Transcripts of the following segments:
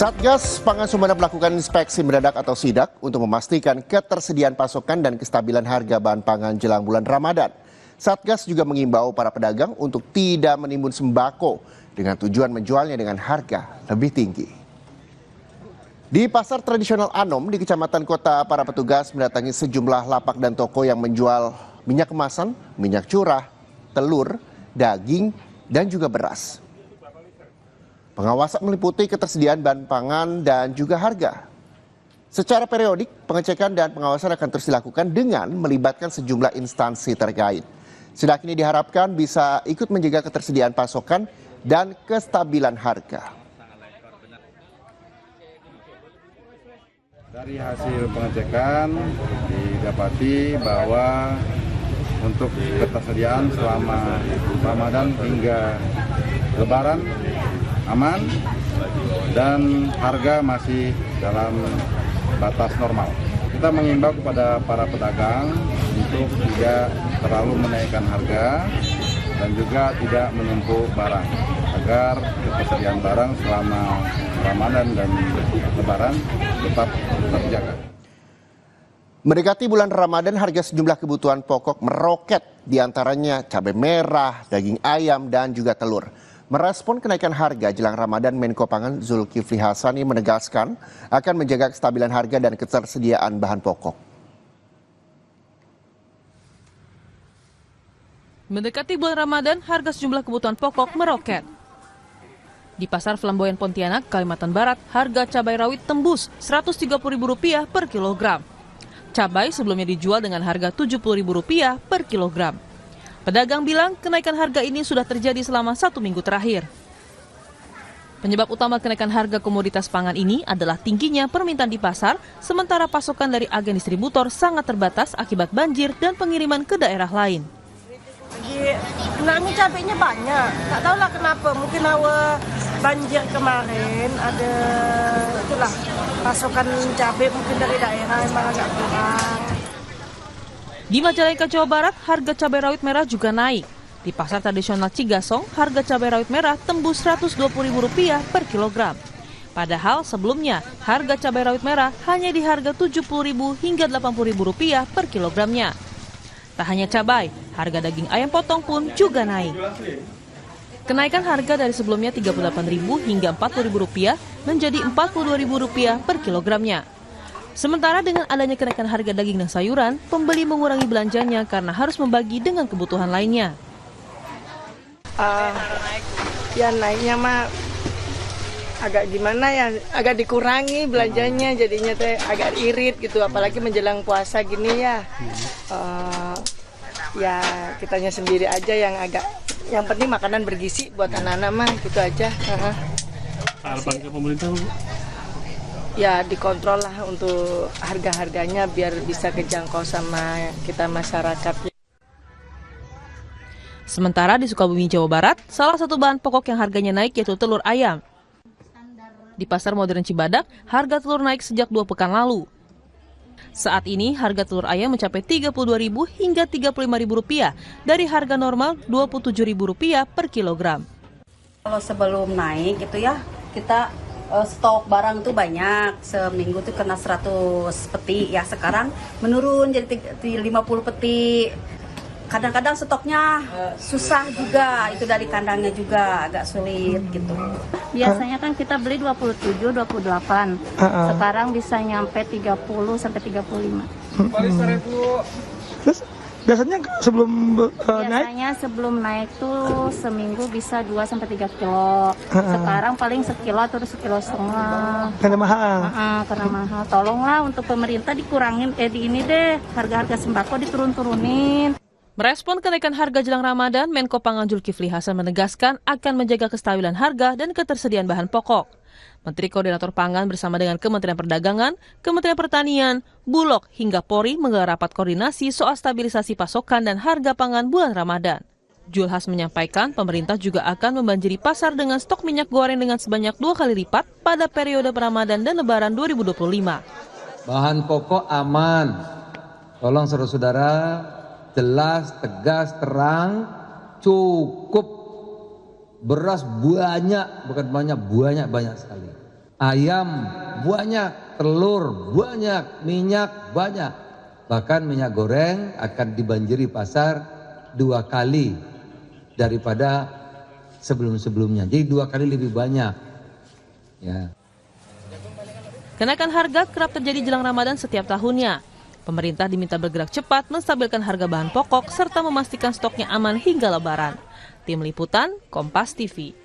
Satgas Pangan Sumeneb melakukan inspeksi mendadak atau sidak untuk memastikan ketersediaan pasokan dan kestabilan harga bahan pangan jelang bulan Ramadan. Satgas juga mengimbau para pedagang untuk tidak menimbun sembako dengan tujuan menjualnya dengan harga lebih tinggi. Di pasar tradisional Anom di Kecamatan Kota, para petugas mendatangi sejumlah lapak dan toko yang menjual minyak kemasan, minyak curah, telur, daging, dan juga beras. Pengawasan meliputi ketersediaan bahan pangan dan juga harga. Secara periodik, pengecekan dan pengawasan akan terus dilakukan dengan melibatkan sejumlah instansi terkait. Sidak ini diharapkan bisa ikut menjaga ketersediaan pasokan dan kestabilan harga. Dari hasil pengecekan didapati bahwa untuk ketersediaan selama Ramadan hingga Lebaran aman dan harga masih dalam batas normal. Kita mengimbau kepada para pedagang untuk tidak terlalu menaikkan harga dan juga tidak menumpuk barang agar ketersediaan barang selama Ramadan dan Lebaran tetap terjaga. Mendekati bulan Ramadan, harga sejumlah kebutuhan pokok meroket, diantaranya cabai merah, daging ayam, dan juga telur. Merespon kenaikan harga jelang Ramadan, Menko Pangan Zulkifli Hasani menegaskan akan menjaga kestabilan harga dan ketersediaan bahan pokok. Mendekati bulan Ramadan, harga sejumlah kebutuhan pokok meroket. Di Pasar Flamboyan Pontianak, Kalimantan Barat, harga cabai rawit tembus Rp130.000 per kilogram. Cabai sebelumnya dijual dengan harga Rp70.000 per kilogram. Pedagang bilang kenaikan harga ini sudah terjadi selama 1 minggu terakhir. Penyebab utama kenaikan harga komoditas pangan ini adalah tingginya permintaan di pasar, sementara pasokan dari agen distributor sangat terbatas akibat banjir dan pengiriman ke daerah lain. Sebenarnya cabainya banyak, tak tahulah kenapa, mungkin awal banjir kemarin ada itulah pasokan cabai mungkin dari daerah memang agak kurang. Di Majalengka, Jawa Barat, harga cabai rawit merah juga naik. Di pasar tradisional Cigasong, harga cabai rawit merah tembus Rp120.000 per kilogram. Padahal sebelumnya, harga cabai rawit merah hanya di harga Rp70.000 hingga Rp80.000 per kilogramnya. Tak hanya cabai, harga daging ayam potong pun juga naik. Kenaikan harga dari sebelumnya Rp38.000 hingga Rp40.000 menjadi Rp42.000 per kilogramnya. Sementara dengan adanya kenaikan harga daging dan sayuran, pembeli mengurangi belanjanya karena harus membagi dengan kebutuhan lainnya. Ya naiknya mah agak gimana ya, agak dikurangi belanjanya, jadinya teh agak irit gitu, apalagi menjelang puasa gini ya. Ya kitanya sendiri aja yang yang penting makanan bergizi buat anak-anak mah, gitu aja. Harapan ke pemerintah, Bu? Ya dikontrol lah untuk harga-harganya biar bisa kejangkau sama kita masyarakat. Sementara di Sukabumi, Jawa Barat, salah satu bahan pokok yang harganya naik yaitu telur ayam. Di Pasar Modern Cibadak, harga telur naik sejak 2 pekan lalu. Saat ini harga telur ayam mencapai Rp32.000 hingga Rp35.000 dari harga normal Rp27.000 per kilogram. Kalau sebelum naik gitu ya, kita stok barang tuh banyak, seminggu tuh kena 100 peti, ya sekarang menurun jadi 50 peti. Kadang-kadang stoknya susah juga, itu dari kandangnya juga agak sulit gitu. Biasanya kan kita beli 27, 28. Sekarang bisa nyampe 30 sampai 35. Terus biasanya sebelum naik? Biasanya sebelum naik tuh seminggu bisa 2 sampai 3 kilo. Sekarang paling sekilo atau 1,5 kilo. Karena mahal. Karena mahal. Tolonglah untuk pemerintah dikurangin di ini deh, harga-harga sembako diturun-turunin. Merespon kenaikan harga jelang Ramadan, Menko Pangan Zulkifli Hasan menegaskan akan menjaga kestabilan harga dan ketersediaan bahan pokok. Menteri Koordinator Pangan bersama dengan Kementerian Perdagangan, Kementerian Pertanian, Bulog hingga Polri menggelar rapat koordinasi soal stabilisasi pasokan dan harga pangan bulan Ramadan. Zulhas menyampaikan pemerintah juga akan membanjiri pasar dengan stok minyak goreng dengan sebanyak 2 kali lipat pada periode Ramadan dan Lebaran 2025. Bahan pokok aman. Tolong saudara-saudara, jelas, tegas, terang, cukup. Beras banyak, bukan banyak, banyak sekali. ayam banyak, telur banyak, minyak banyak. Bahkan minyak goreng akan dibanjiri pasar 2 kali daripada sebelum-sebelumnya. Jadi 2 kali lebih banyak. Ya. Kenaikan harga kerap terjadi jelang Ramadan setiap tahunnya. Pemerintah diminta bergerak cepat menstabilkan harga bahan pokok serta memastikan stoknya aman hingga Lebaran. Tim Liputan, Kompas TV.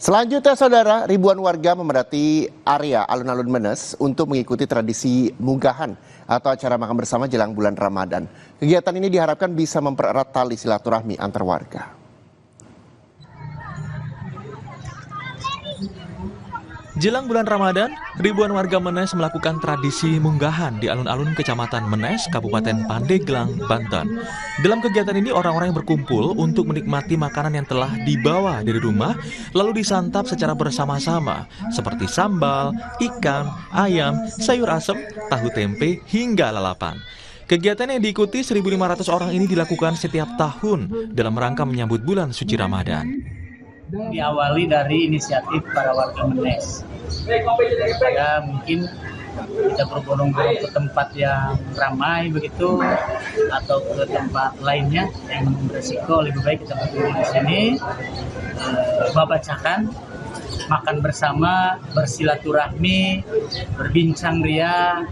Selanjutnya, saudara, ribuan warga memadati area alun-alun Menes untuk mengikuti tradisi munggahan atau acara makan bersama jelang bulan Ramadan. Kegiatan ini diharapkan bisa mempererat tali silaturahmi antar warga. Jelang bulan Ramadan, ribuan warga Menes melakukan tradisi munggahan di alun-alun Kecamatan Menes, Kabupaten Pandeglang, Banten. Dalam kegiatan ini, orang-orang yang berkumpul untuk menikmati makanan yang telah dibawa dari rumah, lalu disantap secara bersama-sama, seperti sambal, ikan, ayam, sayur asem, tahu tempe, hingga lalapan. Kegiatan yang diikuti 1.500 orang ini dilakukan setiap tahun dalam rangka menyambut bulan suci Ramadan. Diawali dari inisiatif para warga Menes. Ya, mungkin kita berbondong-bondong ke tempat yang ramai begitu atau ke tempat lainnya yang beresiko, lebih baik kita berkumpul di sini, membacakan, makan bersama, bersilaturahmi, berbincang ria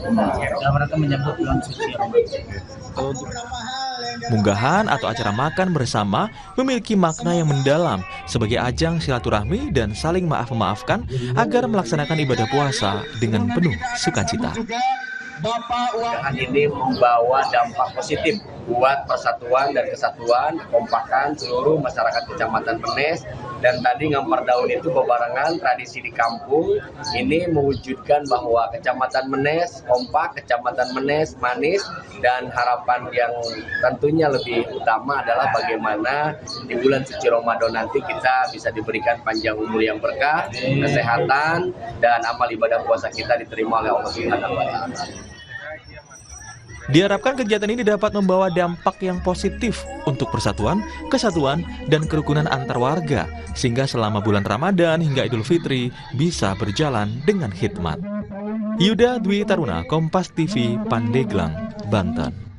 dalam rangka menyambut bulan suci Ramadan. Munggahan atau acara makan bersama memiliki makna yang mendalam sebagai ajang silaturahmi dan saling maaf-memaafkan agar melaksanakan ibadah puasa dengan penuh sukacita. Munggahan ini membawa dampak positif buat persatuan dan kesatuan, kekompakan seluruh masyarakat Kecamatan Menes. Dan tadi ngampar daun itu bebarengan tradisi di kampung ini mewujudkan bahwa Kecamatan Menes kompak, Kecamatan Menes manis, dan harapan yang tentunya lebih utama adalah bagaimana di bulan suci Ramadan nanti kita bisa diberikan panjang umur yang berkah, kesehatan, dan amal ibadah puasa kita diterima oleh Allah Subhanahu wa Ta'ala. Diharapkan kegiatan ini dapat membawa dampak yang positif untuk persatuan, kesatuan, dan kerukunan antar warga, sehingga selama bulan Ramadan hingga Idul Fitri bisa berjalan dengan hikmat. Yuda Dwi Taruna, Kompas TV, Pandeglang, Banten.